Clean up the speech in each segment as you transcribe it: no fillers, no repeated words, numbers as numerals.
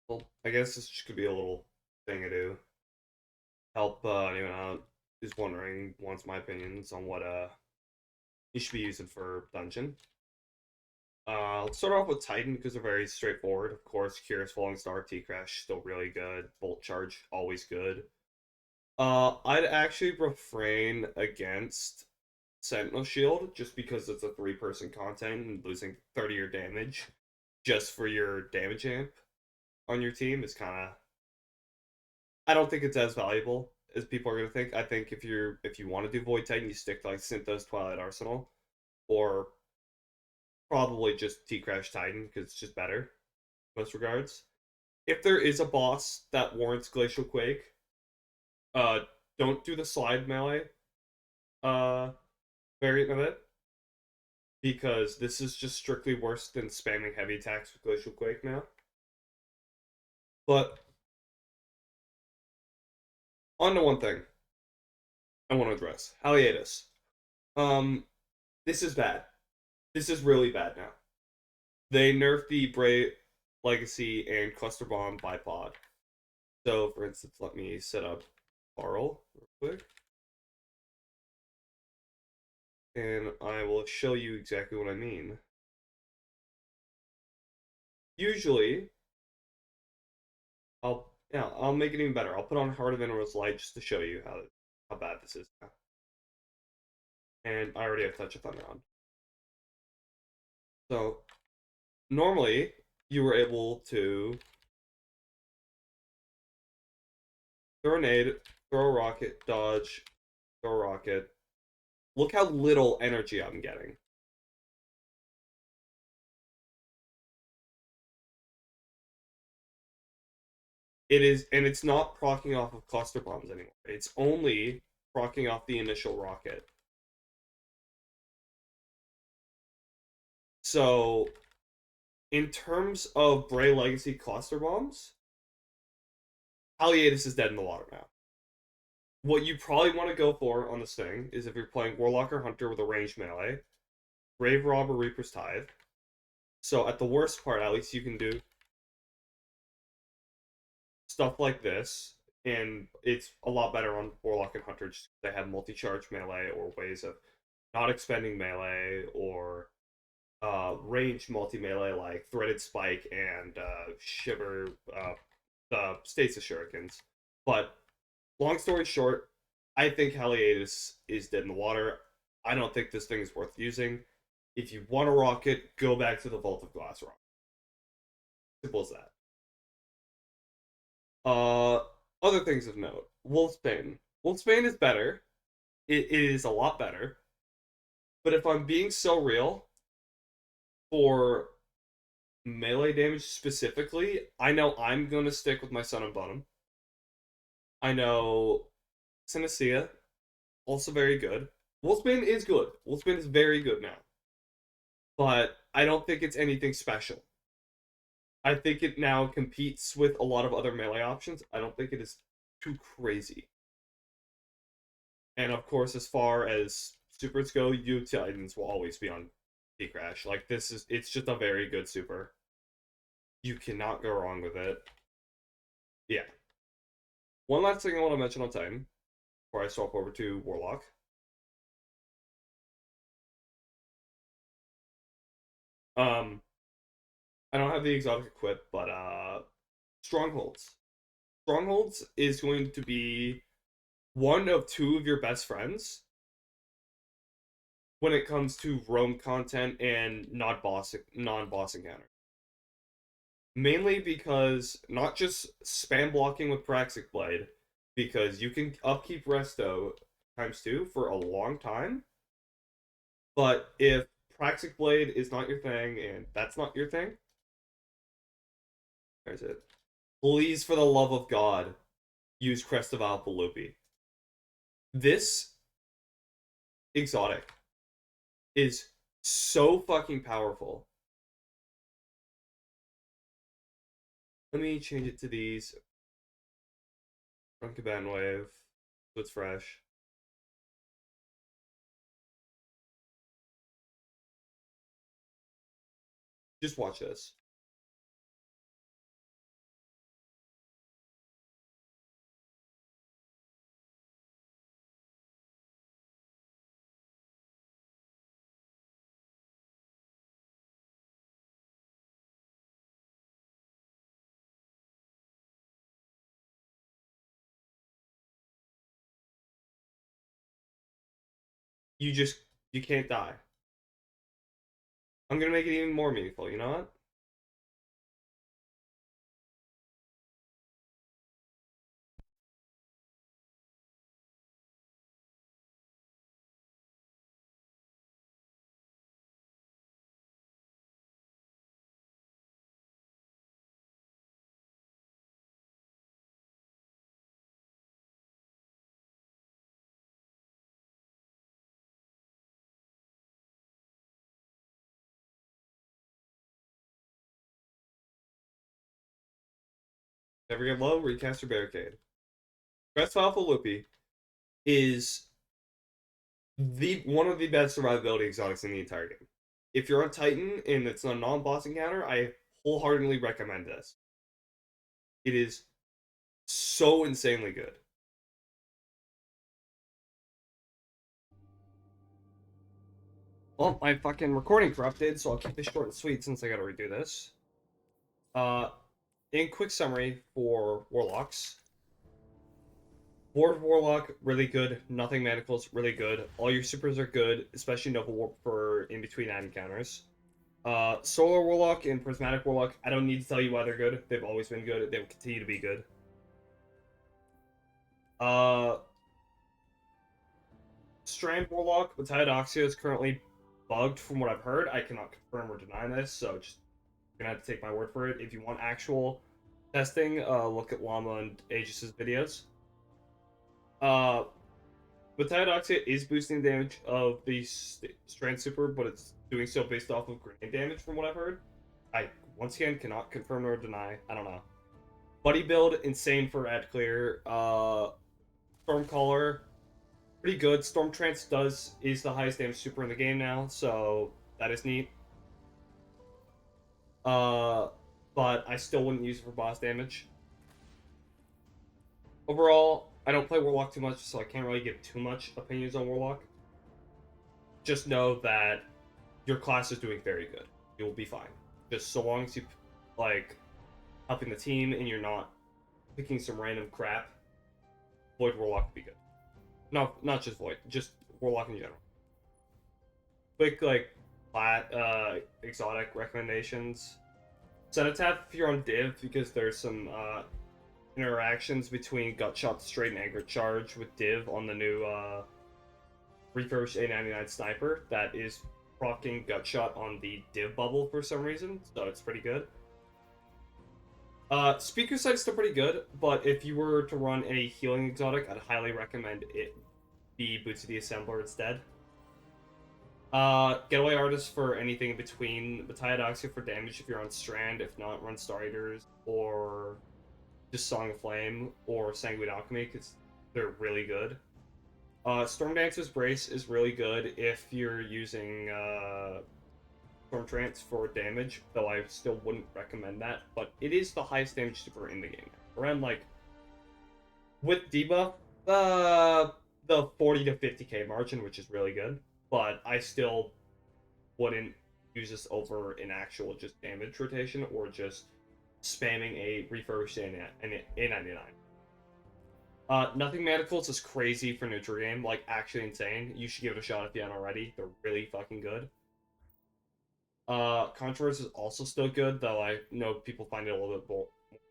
Well, I guess this could be a little thing to do. Help anyone out who's wondering, wants my opinions on what you should be using for dungeon. Let's start off with Titan because they're very straightforward. Of course, Curious Falling Star, T Crash, still really good. Bolt Charge, always good. I'd actually refrain against Sentinel Shield just because it's a three-person content and losing 30 your damage just for your damage amp on your team is kind of. I don't think it's as valuable as people are gonna think. I think if you want to do Void Titan, you stick to like Synthos Twilight Arsenal, or probably just T Crash Titan because it's just better in most regards. If there is a boss that warrants Glacial Quake, uh, don't do the slide melee uh variant of it because this is just strictly worse than spamming heavy attacks with Glacial Quake now. But on to one thing I want to address: Haliatus. Um, this is bad. This is really bad now. They nerfed the Bray Legacy and Cluster Bomb bipod. So, for instance, let me set up Carl real quick, and I will show you exactly what I mean. Usually, I'll make it even better. I'll put on Heart of Minerals Light just to show you how bad this is now. And I already have Touch of Thunder on. So normally you were able to throw a nade, throw a rocket, dodge, throw a rocket. Look how little energy I'm getting. It is, and it's not proccing off of cluster bombs anymore. It's only proccing off the initial rocket. So, in terms of Bray Legacy cluster bombs, Haliatus is dead in the water now. What you probably want to go for on this thing is if you're playing Warlock or Hunter with a ranged melee, Grave Rob or Reaper's Tithe. So, at the worst part, at least you can do stuff like this, and it's a lot better on Warlock and Hunter. Just they have multi-charge melee or ways of not expending melee or range multi melee like Threaded Spike and Shiver, the Stasis Shurikens. But long story short, I think Haliatus is dead in the water. I don't think this thing is worth using. If you want a rocket, go back to the Vault of Glass Rock. Simple as that. Uh, Other things of note: Wolfsbane. Wolfsbane is better. It is a lot better. But if I'm being so real, for melee damage specifically, I know I'm going to stick with my Sun and Bottom. I know Synestia, also very good. Wolfsbane is good. Wolfsbane is very good now. But I don't think it's anything special. I think it now competes with a lot of other melee options. I don't think it is too crazy. And of course, as far as supers go, U Titans will always be on T Crash. Like it's just a very good super. You cannot go wrong with it. Yeah. One last thing I want to mention on Titan before I swap over to Warlock. Um, I don't have the exotic equip, but Strongholds. Strongholds is going to be one of two of your best friends when it comes to roam content and non-boss encounter. Mainly because not just spam blocking with Praxic Blade, because you can upkeep Resto times two for a long time. But if Praxic Blade is not your thing and that's not your thing, there's it. Please, for the love of God, use Crest of Alpalupi. This exotic is so fucking powerful. Let me change it to these. Runkaban Wave, so it's fresh. Just watch this. you can't die. I'm gonna make it even more meaningful, you know what? Never get low, recast your barricade. Crest Alpha Loopy is the one of the best survivability exotics in the entire game. If you're on Titan and it's a non-boss encounter, I wholeheartedly recommend this. It is so insanely good. Well, my fucking recording corrupted, so I'll keep this short and sweet since I gotta redo this. Uh, in quick summary for Warlocks, Board Warlock, really good. Nothing Manacles, really good. All your supers are good, especially Nova Warp for in-between ad encounters. Solar Warlock and Prismatic Warlock, I don't need to tell you why they're good. They've always been good. They will continue to be good. Uh, Strand Warlock with Tyodoxia is currently bugged from what I've heard. I cannot confirm or deny this, so just gonna have to take my word for it. If you want actual testing, look at Llama and Aegis's videos. Uh, but Tyodoxia is boosting the damage of the Strand Super, but it's doing so based off of grenade damage from what I've heard. I, once again, cannot confirm nor deny. I don't know. Buddy build, insane for ad clear. Stormcaller, pretty good. Storm Trance is the highest damage super in the game now, so that is neat. Uh, but I still wouldn't use it for boss damage. Overall, I don't play Warlock too much, so I can't really give too much opinions on Warlock. Just know that your class is doing very good. You'll be fine. Just so long as you like helping the team and you're not picking some random crap, Void Warlock would be good. No, not just Void, just Warlock in general. Quick exotic recommendations. Cenotaph if you're on Div because there's some interactions between Gutshot Straight and Anchor Charge with Div on the new refurbished A99 Sniper that is proccing Gutshot on the Div bubble for some reason, so it's pretty good. Speaker Sight's still pretty good, but if you were to run a healing exotic, I'd highly recommend it be Boots of the Assembler instead. Getaway Artist for anything in between. Tyodoxia for damage if you're on Strand, if not, run Star Eaters, or just Song of Flame, or Sanguine Alchemy, because they're really good. Storm Dancer's Brace is really good if you're using Storm Trance for damage, though I still wouldn't recommend that, but it is the highest damage super in the game. Around, like, with debuff, the 40 to 50k margin, which is really good, but I still wouldn't use this over an actual just damage rotation or just spamming a refurbished A99. Nothing Manacles is crazy for neutral game, like actually insane. You should give it a shot if you haven't already. They're really fucking good. Contours is also still good, though I know people find it a little bit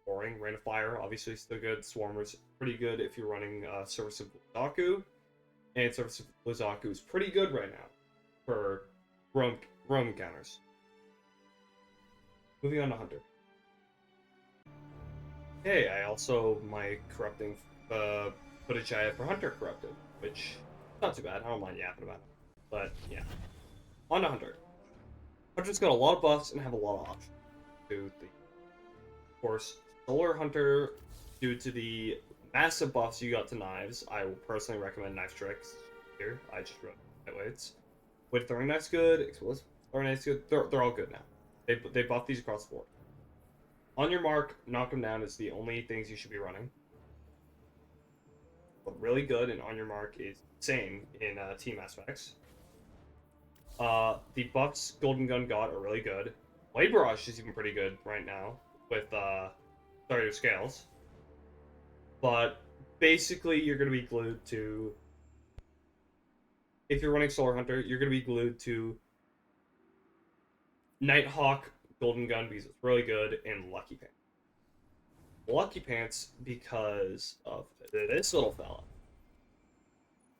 boring. Rain of Fire, obviously still good. Swarmer's pretty good if you're running Service of Zaku. And Service of Zaku is pretty good right now for roam encounters. Moving on to Hunter. Hey, I also, my corrupting footage I have for Hunter corrupted, which not too bad. I don't mind yapping about it. But yeah. On to Hunter. Hunter's got a lot of buffs and have a lot of options. Of course, Solar Hunter, due to the massive buffs you got to knives, I will personally recommend Knife Tricks here. I just wrote lightweights. Weight Throwing Knife's good, Explosive Throwing Knife's good. They're all good now. They buff these across the board. On your mark, knock them down is the only things you should be running. But really good and on your mark is insane in team aspects. The buffs Golden Gun got are really good. Blade Barrage is even pretty good right now with Starter Scales. But basically, you're going to be glued to if you're running Solar Hunter, you're going to be glued to Nighthawk, Golden Gun because it's really good, and Lucky Pants. Lucky Pants because of this little fella.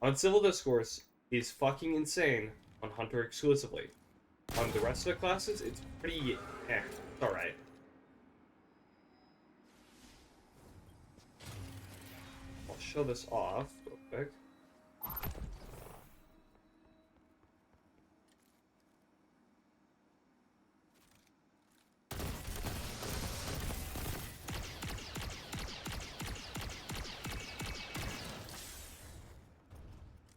On Civil Discourse is fucking insane on Hunter exclusively. On the rest of the classes, it's pretty it's alright. I'll show this off real quick.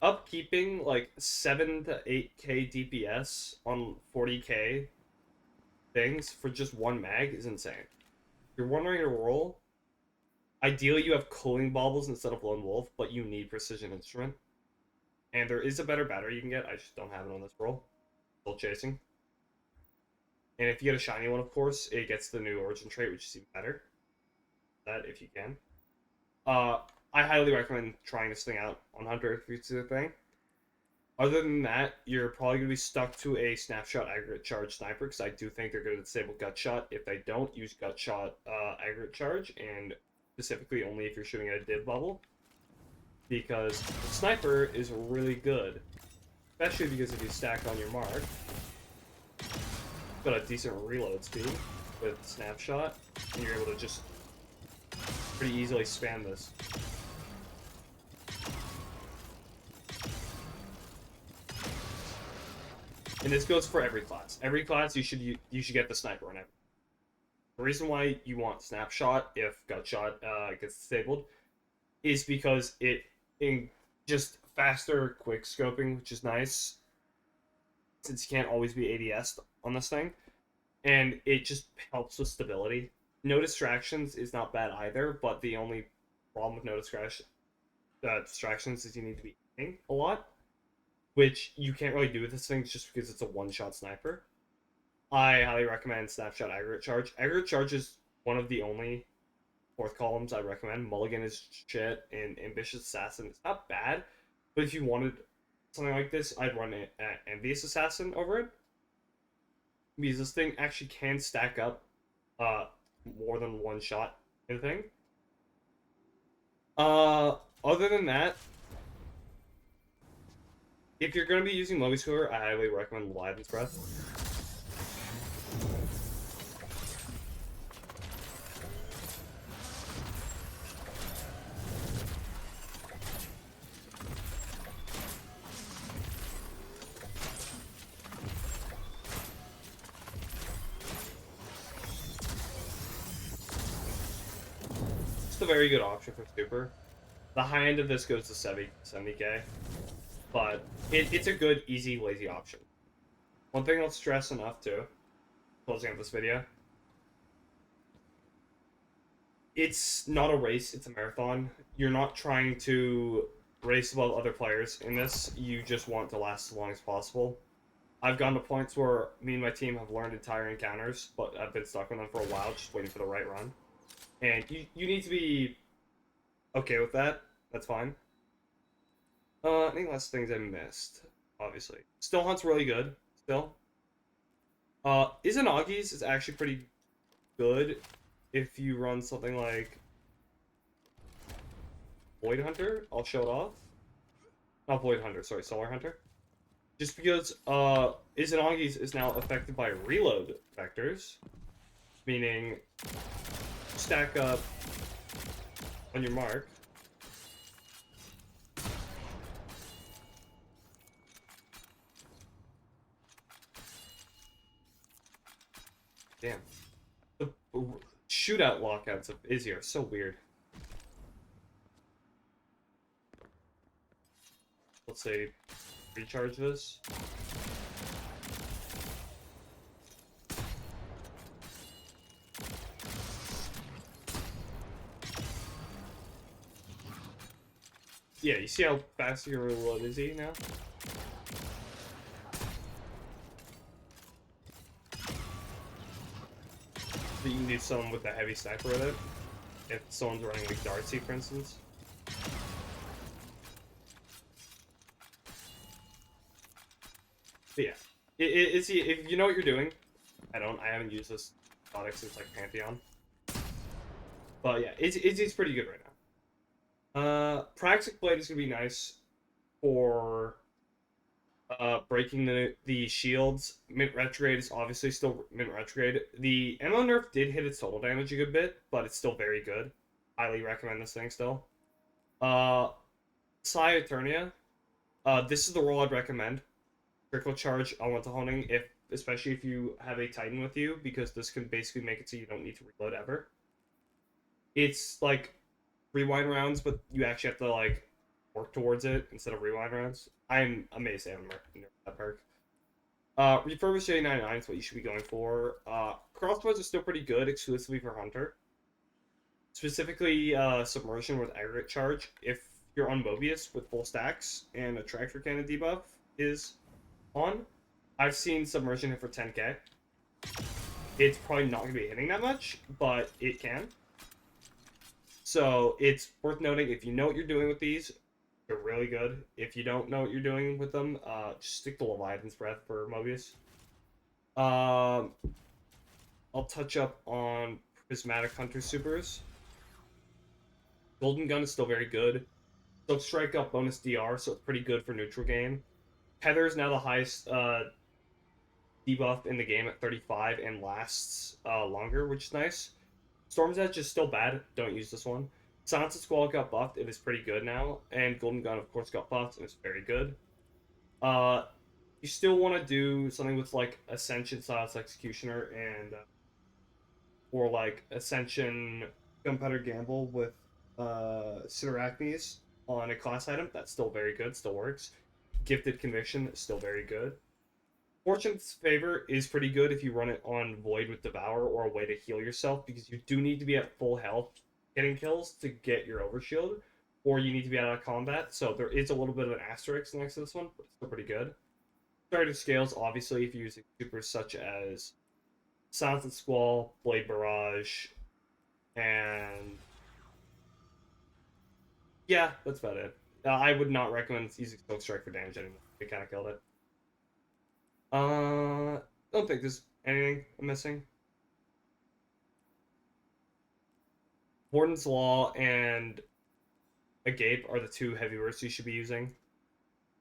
Upkeeping like 7 to 8k DPS on 40k things for just one mag is insane. If you're wondering to roll, ideally you have cooling baubles instead of lone wolf, but you need precision instrument. And there is a better battery you can get, I just don't have it on this roll. Still chasing. And if you get a shiny one, of course, it gets the new origin trait, which is even better. That if you can. I highly recommend trying this thing out on Hunter if it's a thing. Other than that, you're probably going to be stuck to a snapshot aggregate charge sniper, because I do think they're going to disable gut shot. If they don't, use gut shot aggregate charge, and specifically only if you're shooting at a div bubble. Because the sniper is really good, especially because if you stack on your mark, got a decent reload speed with snapshot, and you're able to just pretty easily spam this. And this goes for every class. Every class you should get the sniper on it. The reason why you want snapshot if gut shot gets disabled is because it in just faster quick scoping, which is nice since you can't always be ADS on this thing, and it just helps with stability. No distractions is not bad either, but the only problem with no distractions is you need to be aiming a lot, which you can't really do with this thing just because it's a one-shot sniper. I highly recommend Snapshot Aggregate Charge. Aggregate Charge is one of the only fourth columns I recommend. Mulligan is shit, and Ambitious Assassin is not bad, but if you wanted something like this, I'd run it at Envious Assassin over it, because this thing actually can stack up more than one shot in a thing. Other than that, if you're going to be using Moby's Cooler, I highly recommend Leviathan's Breath. It's a very good option for Super. The high end of this goes to 70k, but it's a good, easy, lazy option. One thing I'll stress enough too, closing up this video, it's not a race, it's a marathon. You're not trying to race above other players in this, you just want to last as long as possible. I've gotten to points where me and my team have learned entire encounters, but I've been stuck with them for a while, just waiting for the right run. And you need to be okay with that. That's fine. Any last things I missed? Obviously. Still Hunt's really good. Still. Izanagi's is actually pretty good if you run something like Void Hunter. I'll show it off. Not Void Hunter, sorry, Solar Hunter. Just because Izanagi's is now affected by reload vectors, meaning stack up on your mark. Damn. The shootout lockouts of Izzy are so weird. Let's say recharge this. Yeah, you see how fast you can reload Izzy now? You can do someone with a heavy sniper with it. If someone's running like Darcy, for instance. But yeah, if you know what you're doing, I haven't used this product since like Pantheon, but yeah, it's pretty good right now. Praxic Blade is gonna be nice for breaking the shields. Mint retrograde is obviously still mint retrograde. The ammo nerf did hit its total damage a good bit, but it's still very good. Highly recommend this thing still. Uh, Psi Eternia. This is the role I'd recommend. Critical charge elemental honing, if especially if you have a Titan with you, because this can basically make it so you don't need to reload ever. It's like rewind rounds, but you actually have to like work towards it instead of rewind rounds. I'm amazed they haven't nerfed that perk. Refurbished J99 is what you should be going for. Crossbows are still pretty good, exclusively for Hunter. Specifically, Submersion with aggregate charge. If you're on Mobius with full stacks and a Tractor Cannon debuff is on, I've seen Submersion hit for 10k. It's probably not going to be hitting that much, but it can. So it's worth noting, if you know what you're doing with these, they're really good. If you don't know what you're doing with them, just stick to Leviathan's Breath for Mobius. I'll touch up on Prismatic Hunter Supers. Golden Gun is still very good. Silk Strike up bonus DR, so it's pretty good for neutral game. Tether is now the highest debuff in the game at 35 and lasts longer, which is nice. Storm's Edge is still bad. Don't use this one. Silence Squall got buffed. It is pretty good now. And Golden Gun, of course, got buffed, and it's very good. You still want to do something with, like, Ascension Silence Executioner and... or, like, Ascension Gunpowder Gamble with Cineracnes on a class item. That's still very good. Still works. Gifted Conviction is still very good. Fortune's Favor is pretty good if you run it on Void with Devour or a way to heal yourself, because you do need to be at full health getting kills to get your Overshield, or you need to be out of combat, so there is a little bit of an asterisk next to this one, but it's still pretty good. Starting scales, obviously, if you're using supers such as Silence and Squall, Blade Barrage, and yeah, that's about it. I would not recommend using Silk Strike for damage anymore. It kind of killed it. Don't think there's anything I'm missing. Warden's Law and Agape are the two heavy words you should be using.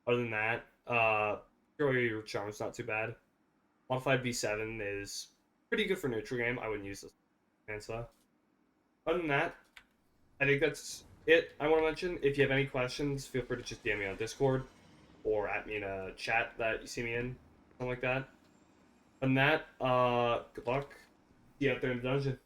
Other than that, your Charm is not too bad. Modified B7 is pretty good for neutral game. I wouldn't use this Mansa. Other than that, I think that's it. I want to mention, if you have any questions, feel free to just DM me on Discord or at me in a chat that you see me in, something like that. Other than that, good luck. See you out there in the dungeon.